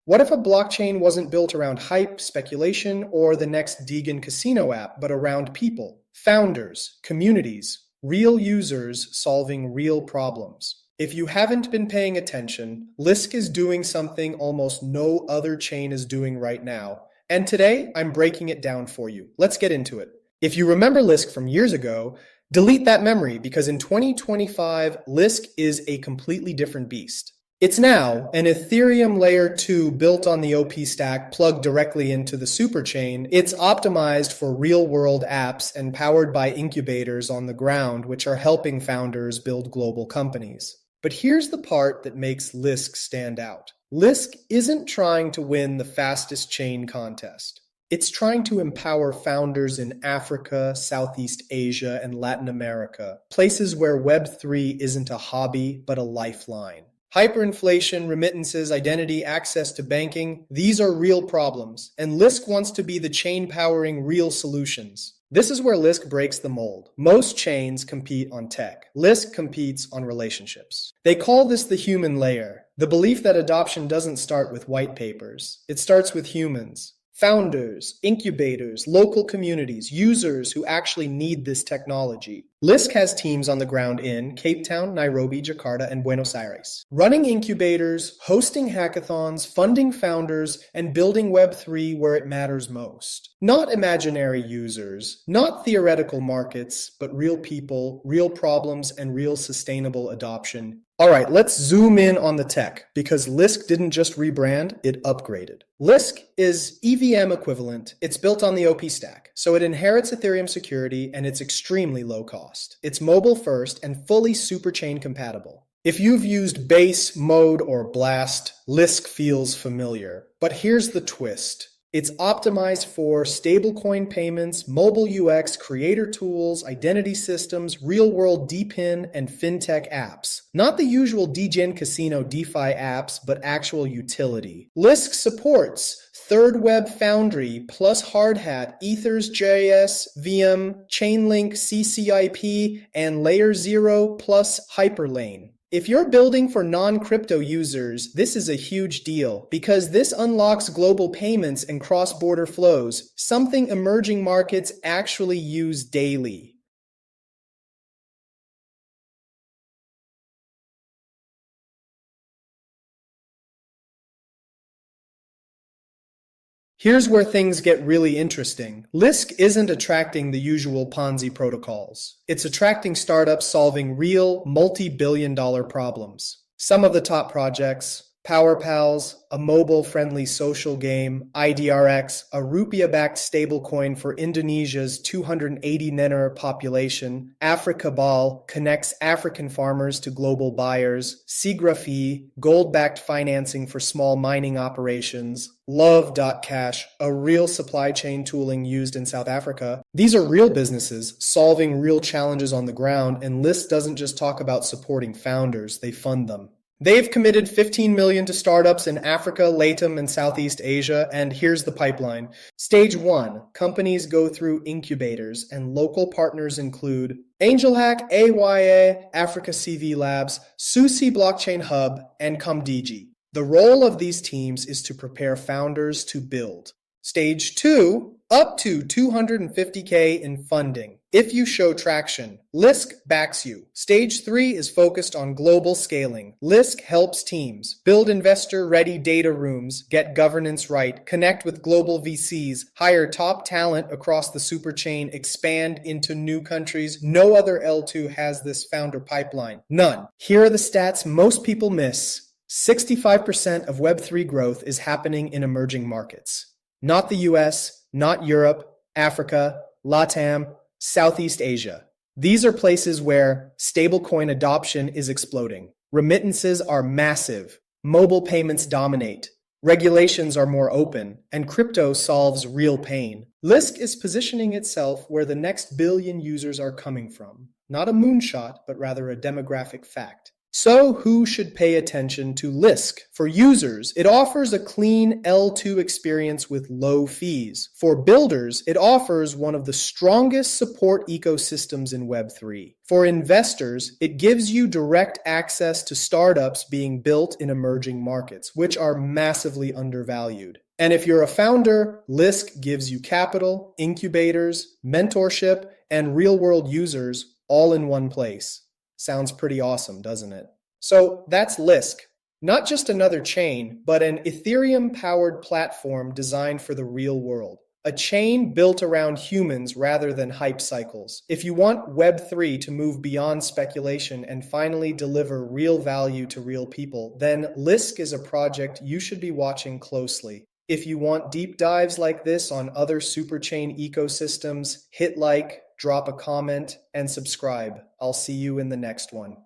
What if a blockchain wasn't built around hype, speculation, or the next Deegan casino app, but around people, founders, communities, real users solving real problems? If you haven't been paying attention, Lisk is doing something almost no other chain is doing right now. And today, I'm breaking it down for you. Let's get into it. If you remember Lisk from years ago, delete that memory because in 2025, Lisk is a completely different beast. It's now an Ethereum Layer-2 built on the OP stack plugged directly into the Superchain. It's optimized for real-world apps and powered by incubators on the ground, which are helping founders build global companies. But here's the part that makes Lisk stand out. Lisk isn't trying to win the fastest chain contest. It's trying to empower founders in Africa, Southeast Asia, and Latin America, places where Web3 isn't a hobby, but a lifeline. Hyperinflation, remittances, identity, access to banking, these are real problems, and Lisk wants to be the chain powering real solutions. This is where Lisk breaks the mold. Most chains compete on tech. Lisk competes on relationships. They call this the human layer, the belief that adoption doesn't start with white papers. It starts with humans. Founders, incubators, local communities, users who actually need this technology. Lisk has teams on the ground in Cape Town, Nairobi, Jakarta, and Buenos Aires, running incubators, hosting hackathons, funding founders, and building Web3 where it matters most. Not imaginary users, not theoretical markets, but real people, real problems, and real sustainable adoption. All right, let's zoom in on the tech, because Lisk didn't just rebrand, it upgraded. Lisk is EVM equivalent. It's built on the OP stack, so it inherits Ethereum security and it's extremely low cost. It's mobile first and fully Superchain compatible. If you've used Base, Mode, or Blast, Lisk feels familiar. But here's the twist. It's optimized for stablecoin payments, mobile UX, creator tools, identity systems, real-world DePIN, and fintech apps. Not the usual degen casino DeFi apps, but actual utility. Lisk supports Third Web Foundry plus Hardhat, Ethers.js, VM, Chainlink, CCIP, and Layer 0 plus Hyperlane. If you're building for non-crypto users, this is a huge deal because this unlocks global payments and cross-border flows, something emerging markets actually use daily. Here's where things get really interesting. Lisk isn't attracting the usual Ponzi protocols. It's attracting startups solving real, multi-billion-dollar problems. Some of the top projects: Power Pals, a mobile-friendly social game; IDRX, a rupiah-backed stablecoin for Indonesia's 280 nenar population; Africabal connects African farmers to global buyers; Sigraphy, gold-backed financing for small mining operations; Love.cash, a real supply chain tooling used in South Africa. These are real businesses solving real challenges on the ground, and Lisk doesn't just talk about supporting founders, they fund them. They've committed $15 million to startups in Africa, LATAM, and Southeast Asia, and here's the pipeline. Stage 1, companies go through incubators, and local partners include AngelHack, AYA, Africa CV Labs, Susi Blockchain Hub, and Comdigi. The role of these teams is to prepare founders to build. Stage 2, up to $250K in funding. If you show traction, Lisk backs you. Stage 3 is focused on global scaling. Lisk helps teams build investor-ready data rooms, get governance right, connect with global VCs, hire top talent across the Superchain, expand into new countries. No other L2 has this founder pipeline. None. Here are the stats most people miss. 65% of Web3 growth is happening in emerging markets. Not the US, not Europe, Africa, LATAM, Southeast Asia. These are places where stablecoin adoption is exploding. Remittances are massive. Mobile payments dominate. Regulations are more open, and crypto solves real pain. Lisk is positioning itself where the next billion users are coming from. Not a moonshot, but rather a demographic fact. So, who should pay attention to Lisk? For users, it offers a clean L2 experience with low fees. For builders, it offers one of the strongest support ecosystems in Web3. For investors, it gives you direct access to startups being built in emerging markets, which are massively undervalued. And if you're a founder, Lisk gives you capital, incubators, mentorship, and real-world users all in one place. Sounds pretty awesome, doesn't it? So that's Lisk. Not just another chain, but an Ethereum-powered platform designed for the real world. A chain built around humans rather than hype cycles. If you want Web3 to move beyond speculation and finally deliver real value to real people, then Lisk is a project you should be watching closely. If you want deep dives like this on other Superchain ecosystems, hit like, drop a comment, and subscribe. I'll see you in the next one.